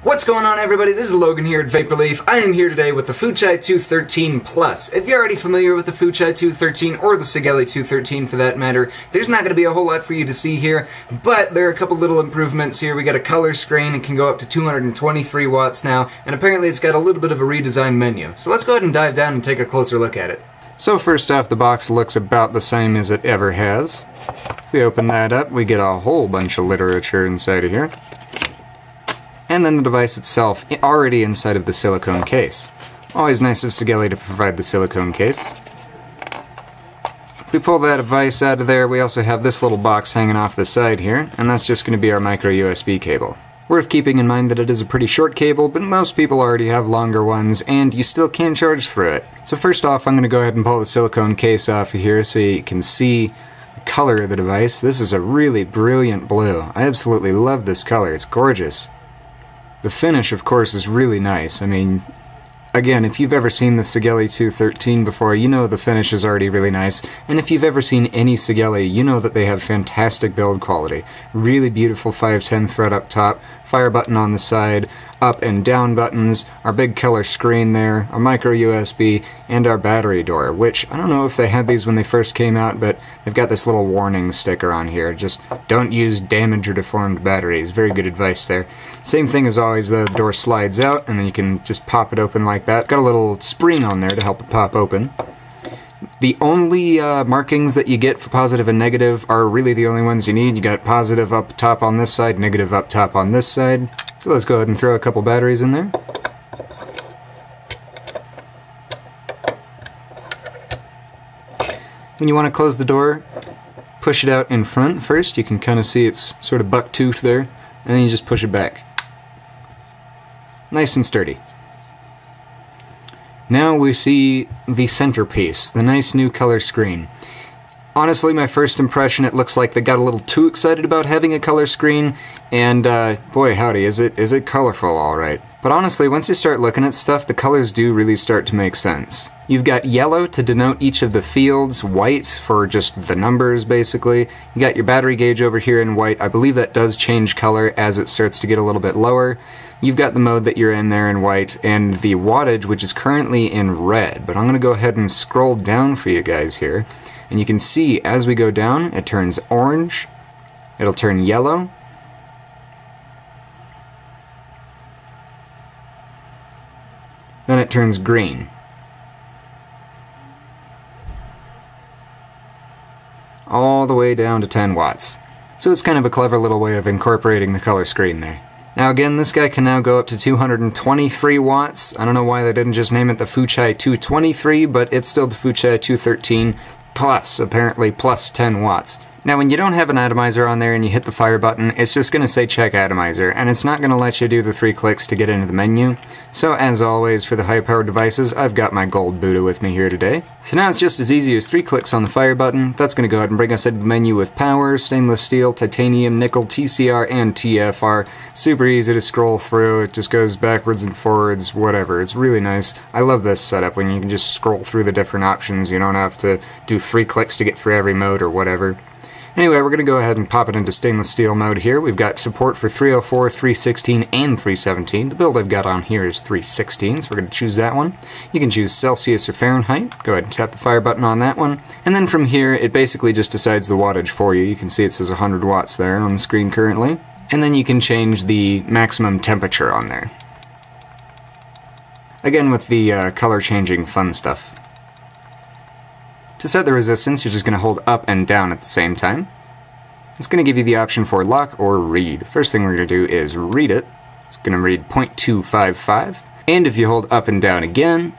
What's going on, everybody? This is Logan here at Vaporleaf. I am here today with the Fuchai 213 Plus. If you're already familiar with the Fuchai 213, or the Sigelei 213 for that matter, there's not going to be a whole lot for you to see here, but there are a couple little improvements here. We got a color screen, it can go up to 223 watts now, and apparently it's got a little bit of a redesigned menu. So let's go ahead and dive down and take a closer look at it. So first off, the box looks about the same as it ever has. If we open that up, we get a whole bunch of literature inside of here. And then the device itself, already inside of the silicone case. Always nice of Sigelei to provide the silicone case. If we pull that device out of there, we also have this little box hanging off the side here, and that's just going to be our micro USB cable. Worth keeping in mind that it is a pretty short cable, but most people already have longer ones, and you still can charge through it. So first off, I'm going to go ahead and pull the silicone case off of here so you can see the color of the device. This is a really brilliant blue. I absolutely love this color. It's gorgeous. The finish, of course, is really nice. I mean, again, if you've ever seen the Sigelei 213 before, you know the finish is already really nice. And if you've ever seen any Sigelei, you know that they have fantastic build quality. Really beautiful 510 thread up top, fire button on the side, up and down buttons, our big killer screen there, a micro USB, and our battery door, which I don't know if they had these when they first came out, but they've got this little warning sticker on here. Just don't use damaged or deformed batteries. Very good advice there. Same thing as always, the door slides out, and then you can just pop it open like that. Got a little spring on there to help it pop open. The only markings that you get for positive and negative are really the only ones you need. You got positive up top on this side, negative up top on this side. So let's go ahead and throw a couple batteries in there. When you want to close the door, push it out in front first. You can kind of see it's sort of buck-toothed there, and then you just push it back. Nice and sturdy. Now we see the centerpiece, the nice new color screen. Honestly, my first impression, it looks like they got a little too excited about having a color screen, and boy howdy, is it colorful alright. But honestly, once you start looking at stuff, the colors do really start to make sense. You've got yellow to denote each of the fields, white for just the numbers basically. You got your battery gauge over here in white. I believe that does change color as it starts to get a little bit lower. You've got the mode that you're in there in white, and the wattage, which is currently in red. But I'm going to go ahead and scroll down for you guys here. And you can see as we go down, it turns orange, it'll turn yellow, then it turns green. All the way down to 10 watts. So it's kind of a clever little way of incorporating the color screen there. Now again, this guy can now go up to 223 watts. I don't know why they didn't just name it the Fuchai 223, but it's still the Fuchai 213 Plus, apparently plus 10 watts. Now when you don't have an atomizer on there and you hit the fire button, it's just going to say check atomizer, and it's not going to let you do the 3 clicks to get into the menu. So as always, for the high-powered devices, I've got my gold Buddha with me here today. So now it's just as easy as 3 clicks on the fire button. That's going to go ahead and bring us into the menu with power, stainless steel, titanium, nickel, TCR, and TFR. Super easy to scroll through, it just goes backwards and forwards, whatever. It's really nice. I love this setup when you can just scroll through the different options. You don't have to do 3 clicks to get through every mode or whatever. Anyway, we're going to go ahead and pop it into stainless steel mode here. We've got support for 304, 316, and 317. The build I've got on here is 316, so we're going to choose that one. You can choose Celsius or Fahrenheit. Go ahead and tap the fire button on that one. And then from here, it basically just decides the wattage for you. You can see it says 100 watts there on the screen currently. And then you can change the maximum temperature on there. Again, with the color changing fun stuff. To set the resistance, you're just going to hold up and down at the same time. It's going to give you the option for lock or read. First thing we're going to do is read it. It's going to read 0.255. And if you hold up and down again,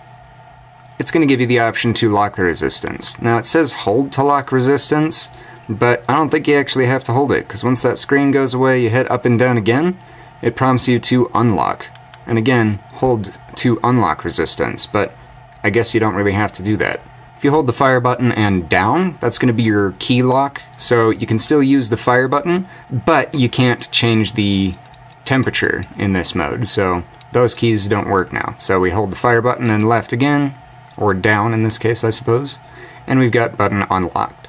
it's going to give you the option to lock the resistance. Now it says hold to lock resistance, but I don't think you actually have to hold it, because once that screen goes away, you hit up and down again, it prompts you to unlock. And again, hold to unlock resistance, but I guess you don't really have to do that. If you hold the fire button and down, that's going to be your key lock, so you can still use the fire button, but you can't change the temperature in this mode, so those keys don't work now. So we hold the fire button and left again, or down in this case I suppose, and we've got button unlocked.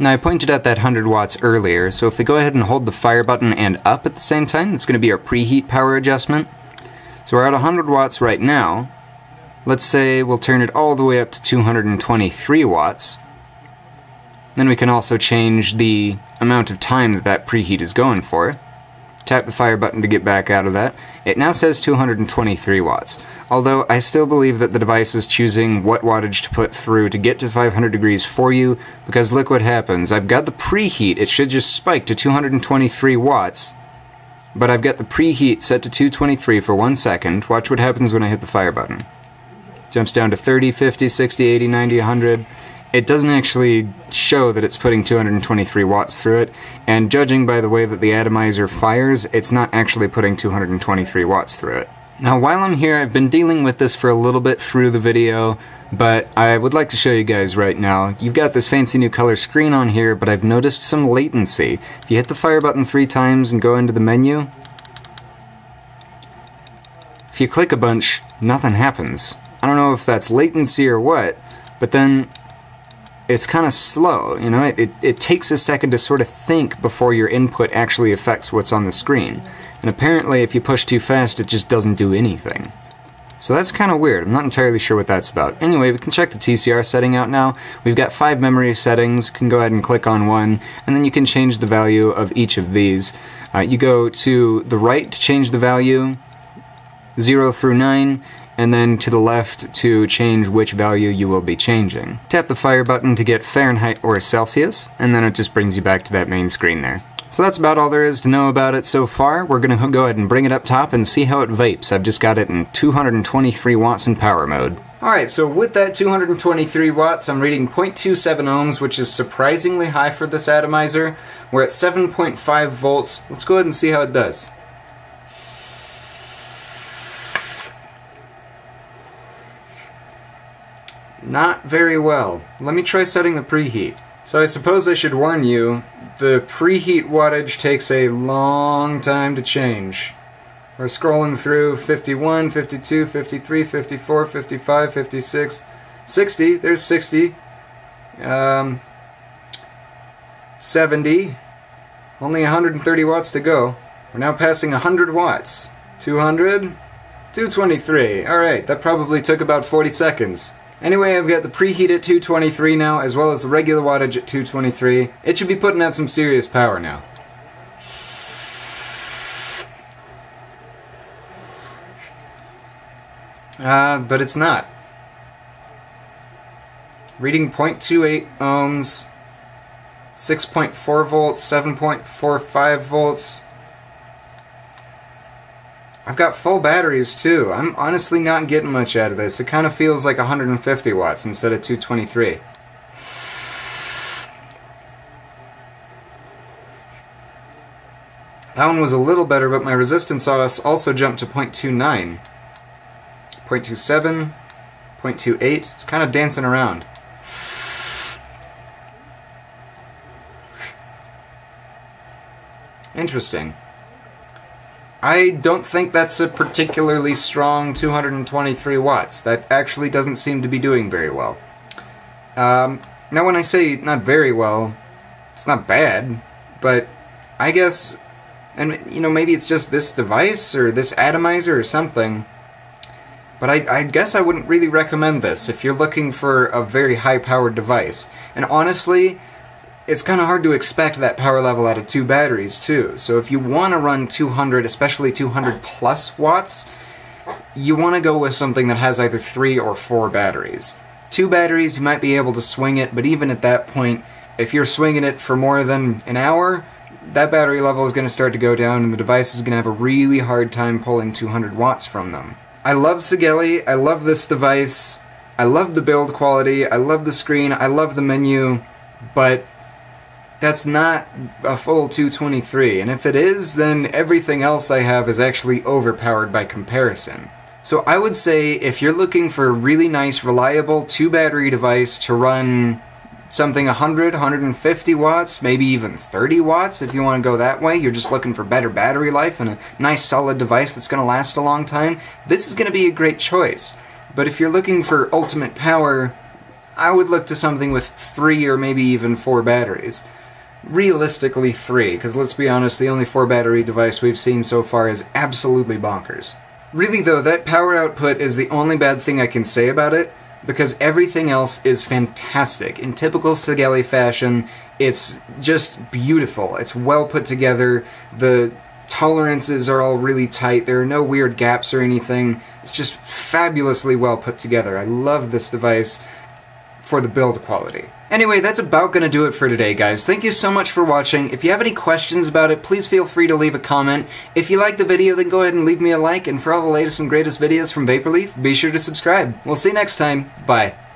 Now I pointed out that 100 watts earlier, so if we go ahead and hold the fire button and up at the same time, it's going to be our preheat power adjustment. So we're at 100 watts right now. Let's say we'll turn it all the way up to 223 watts. Then we can also change the amount of time that that preheat is going for. Tap the fire button to get back out of that. It now says 223 watts. Although I still believe that the device is choosing what wattage to put through to get to 500 degrees for you, because look what happens. I've got the preheat, it should just spike to 223 watts, but I've got the preheat set to 223 for 1 second. Watch what happens when I hit the fire button. Jumps down to 30, 50, 60, 80, 90, 100. It doesn't actually show that it's putting 223 watts through it, and judging by the way that the atomizer fires, it's not actually putting 223 watts through it. Now while I'm here, I've been dealing with this for a little bit through the video, but I would like to show you guys right now. You've got this fancy new color screen on here, but I've noticed some latency. If you hit the fire button 3 times and go into the menu, if you click a bunch, nothing happens. I don't know if that's latency or what, but then it's kind of slow, you know? It takes a second to sort of think before your input actually affects what's on the screen. And apparently if you push too fast, it just doesn't do anything. So that's kind of weird. I'm not entirely sure what that's about. Anyway, we can check the TCR setting out now. We've got 5 memory settings. You can go ahead and click on one, and then you can change the value of each of these. You go to the right to change the value, 0 through 9, and then to the left to change which value you will be changing. Tap the fire button to get Fahrenheit or Celsius, and then it just brings you back to that main screen there. So that's about all there is to know about it so far. We're going to go ahead and bring it up top and see how it vapes. I've just got it in 223 watts in power mode. Alright, so with that 223 watts, I'm reading 0.27 ohms, which is surprisingly high for this atomizer. We're at 7.5 volts. Let's go ahead and see how it does. Not very well. Let me try setting the preheat. So I suppose I should warn you, the preheat wattage takes a long time to change. We're scrolling through 51, 52, 53, 54, 55, 56, 60, there's 60, 70, only 130 watts to go. We're now passing 100 watts. 200, 223, alright, that probably took about 40 seconds. Anyway, I've got the preheat at 223 now, as well as the regular wattage at 223. It should be putting out some serious power now. But it's not. Reading 0.28 ohms, 6.4 volts, 7.45 volts. I've got full batteries too. I'm honestly not getting much out of this. It kind of feels like 150 watts instead of 223. That one was a little better, but my resistance also jumped to 0.29. 0.27, 0.28. It's kind of dancing around. Interesting. I don't think that's a particularly strong 223 watts. That actually doesn't seem to be doing very well. Now when I say not very well, it's not bad, but I guess, and you know, maybe it's just this device or this atomizer or something, but I guess I wouldn't really recommend this if you're looking for a very high-powered device. And honestly, it's kind of hard to expect that power level out of 2 batteries, too. So if you want to run 200, especially 200 plus watts, you want to go with something that has either 3 or 4 batteries. 2 batteries, you might be able to swing it, but even at that point, if you're swinging it for more than an hour, that battery level is going to start to go down, and the device is going to have a really hard time pulling 200 watts from them. I love Sigelei, I love this device, I love the build quality, I love the screen, I love the menu, but that's not a full 223, and if it is, then everything else I have is actually overpowered by comparison. So I would say if you're looking for a really nice, reliable 2-battery device to run something 100, 150 watts, maybe even 30 watts if you want to go that way, you're just looking for better battery life and a nice solid device that's going to last a long time, this is going to be a great choice. But if you're looking for ultimate power, I would look to something with 3 or maybe even 4 batteries. Realistically 3, because let's be honest, the only 4 battery device we've seen so far is absolutely bonkers. Really though, that power output is the only bad thing I can say about it, because everything else is fantastic. In typical Sigelei fashion, it's just beautiful. It's well put together, the tolerances are all really tight, there are no weird gaps or anything. It's just fabulously well put together. I love this device for the build quality. Anyway, that's about gonna do it for today, guys. Thank you so much for watching. If you have any questions about it, please feel free to leave a comment. If you liked the video, then go ahead and leave me a like, and for all the latest and greatest videos from Vaporleaf, be sure to subscribe. We'll see you next time. Bye.